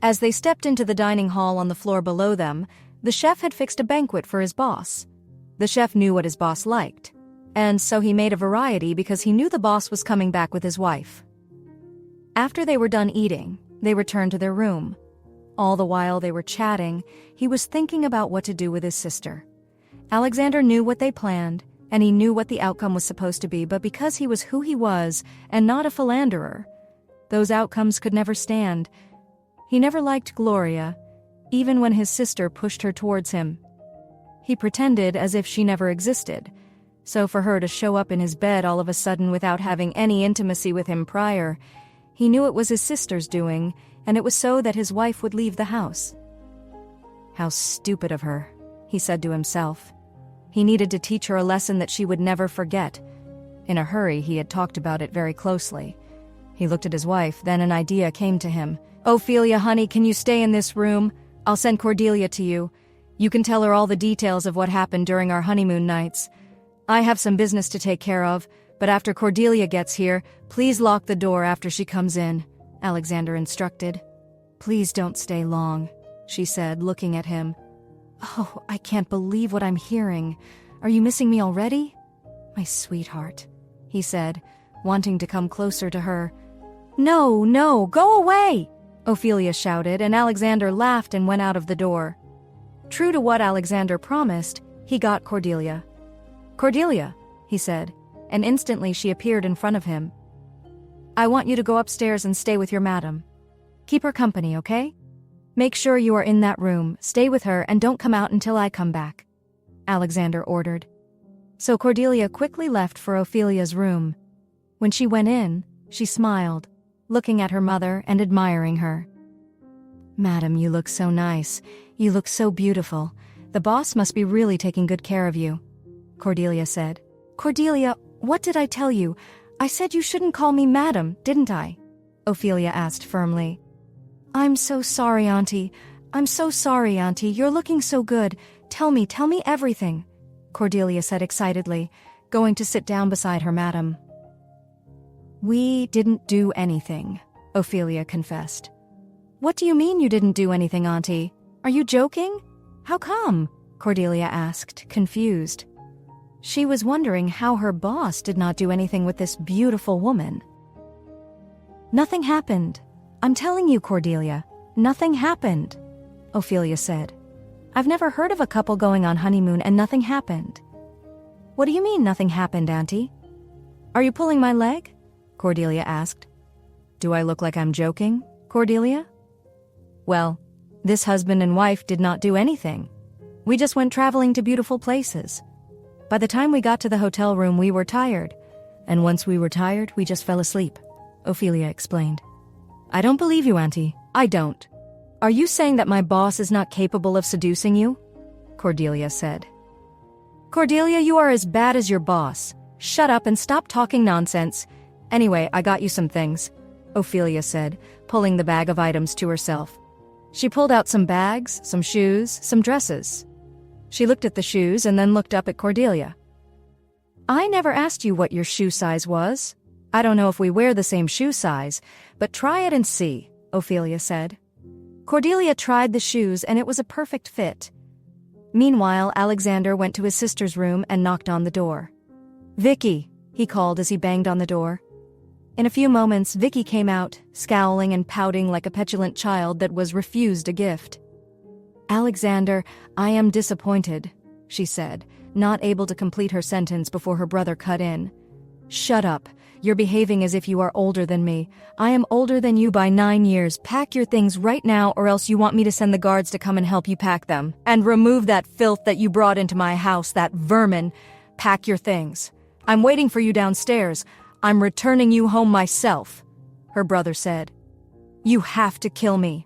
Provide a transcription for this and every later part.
As they stepped into the dining hall on the floor below them, the chef had fixed a banquet for his boss. The chef knew what his boss liked, and so he made a variety because he knew the boss was coming back with his wife. After they were done eating, they returned to their room. All the while they were chatting, he was thinking about what to do with his sister. Alexander knew what they planned, and he knew what the outcome was supposed to be, but because he was who he was and not a philanderer, those outcomes could never stand. He never liked Gloria, even when his sister pushed her towards him. He pretended as if she never existed, so for her to show up in his bed all of a sudden without having any intimacy with him prior, he knew it was his sister's doing, and it was so that his wife would leave the house. How stupid of her, he said to himself. He needed to teach her a lesson that she would never forget. In a hurry, he had talked about it very closely. He looked at his wife, then an idea came to him. "Ophelia, honey, can you stay in this room? I'll send Cordelia to you. You can tell her all the details of what happened during our honeymoon nights. I have some business to take care of, but after Cordelia gets here, please lock the door after she comes in," Alexander instructed. "Please don't stay long," she said, looking at him. "Oh, I can't believe what I'm hearing. Are you missing me already?" "My sweetheart," he said, wanting to come closer to her. "No, no, go away!" Ophelia shouted, and Alexander laughed and went out of the door. True to what Alexander promised, he got Cordelia. "Cordelia," he said, and instantly she appeared in front of him. "I want you to go upstairs and stay with your madam. Keep her company, okay? Make sure you are in that room, stay with her, and don't come out until I come back," Alexander ordered. So Cordelia quickly left for Ophelia's room. When she went in, she smiled, looking at her mother and admiring her. "Madam, you look so nice. You look so beautiful. The boss must be really taking good care of you," Cordelia said. "Cordelia, what did I tell you? I said you shouldn't call me madam, didn't I?" Ophelia asked firmly. "I'm so sorry, Auntie. I'm so sorry, Auntie. You're looking so good. Tell me everything," Cordelia said excitedly, going to sit down beside her madam. "We didn't do anything," Ophelia confessed. "What do you mean you didn't do anything, Auntie? Are you joking? How come?" Cordelia asked, confused. She was wondering how her boss did not do anything with this beautiful woman. "Nothing happened. I'm telling you, Cordelia, nothing happened," Ophelia said. "I've never heard of a couple going on honeymoon and nothing happened." "What do you mean nothing happened, Auntie? Are you pulling my leg?" Cordelia asked. "Do I look like I'm joking, Cordelia?" "Well, this husband and wife did not do anything. We just went traveling to beautiful places. By the time we got to the hotel room, we were tired, and once we were tired, we just fell asleep," Ophelia explained. "I don't believe you, Auntie. I don't. Are you saying that my boss is not capable of seducing you?" Cordelia said. "Cordelia, you are as bad as your boss. Shut up and stop talking nonsense. Anyway, I got you some things," Ophelia said, pulling the bag of items to herself. She pulled out some bags, some shoes, some dresses. She looked at the shoes and then looked up at Cordelia. "I never asked you what your shoe size was. I don't know if we wear the same shoe size, but try it and see," Ophelia said. Cordelia tried the shoes and it was a perfect fit. Meanwhile, Alexander went to his sister's room and knocked on the door. "Vicky," he called as he banged on the door. In a few moments, Vicky came out, scowling and pouting like a petulant child that was refused a gift. "Alexander, I am disappointed," she said, not able to complete her sentence before her brother cut in. "Shut up. You're behaving as if you are older than me. I am older than you by 9 years. Pack your things right now, or else you want me to send the guards to come and help you pack them. And remove that filth that you brought into my house, that vermin. Pack your things. I'm waiting for you downstairs. I'm returning you home myself," her brother said. "You have to kill me.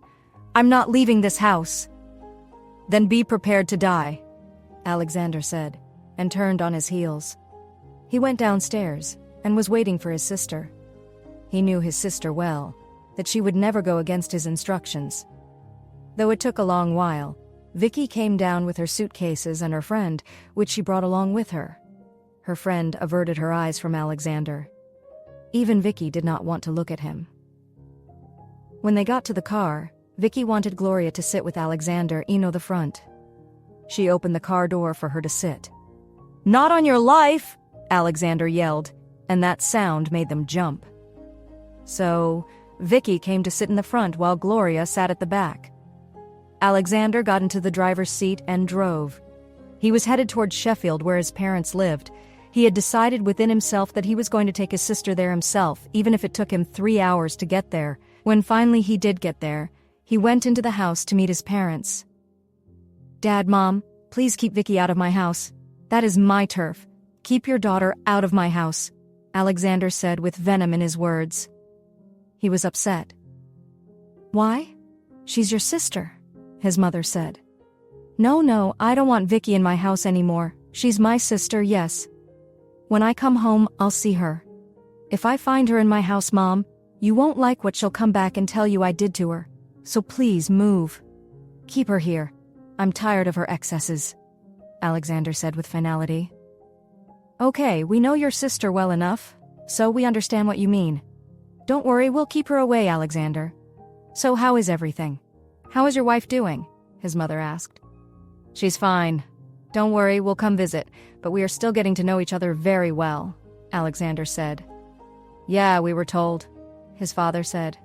I'm not leaving this house." "Then be prepared to die," Alexander said, and turned on his heels. He went downstairs and was waiting for his sister. He knew his sister well, that she would never go against his instructions. Though it took a long while, Vicky came down with her suitcases and her friend, which she brought along with her. Her friend averted her eyes from Alexander. Even Vicky did not want to look at him. When they got to the car, Vicky wanted Gloria to sit with Alexander in the front. She opened the car door for her to sit. "Not on your life!" Alexander yelled, and that sound made them jump. So, Vicky came to sit in the front while Gloria sat at the back. Alexander got into the driver's seat and drove. He was headed towards Sheffield, where his parents lived. He had decided within himself that he was going to take his sister there himself, even if it took him 3 hours to get there. When finally he did get there, he went into the house to meet his parents. "Dad, Mom, please keep Vicky out of my house. That is my turf. Keep your daughter out of my house," Alexander said with venom in his words. He was upset. "Why? She's your sister," his mother said. No, I don't want Vicky in my house anymore. She's my sister, yes. When I come home, I'll see her. If I find her in my house, Mom, you won't like what she'll come back and tell you I did to her. So please move. Keep her here. I'm tired of her excesses," Alexander said with finality. "Okay, we know your sister well enough, so we understand what you mean. Don't worry, we'll keep her away, Alexander. So how is everything? How is your wife doing?" his mother asked. "She's fine. Don't worry, we'll come visit, but we are still getting to know each other very well," Alexander said. "Yeah, we were told," his father said.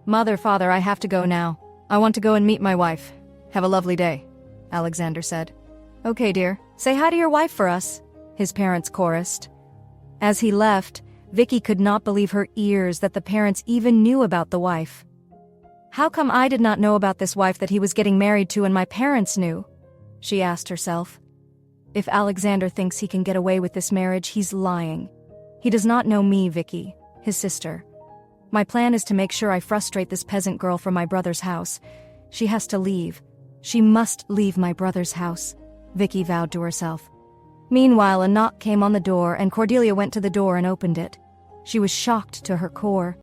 Father, I have to go now. I want to go and meet my wife. Have a lovely day," Alexander said. "Okay, dear. Say hi to your wife for us," his parents chorused. As he left, Vicky could not believe her ears that the parents even knew about the wife. "How come I did not know about this wife that he was getting married to and my parents knew?" she asked herself. If Alexander thinks he can get away with this marriage, he's lying. He does not know me, Vicky, his sister. My plan is to make sure I frustrate this peasant girl from my brother's house. She has to leave. She must leave my brother's house, Vicky vowed to herself. Meanwhile, a knock came on the door and Cordelia went to the door and opened it. She was shocked to her core.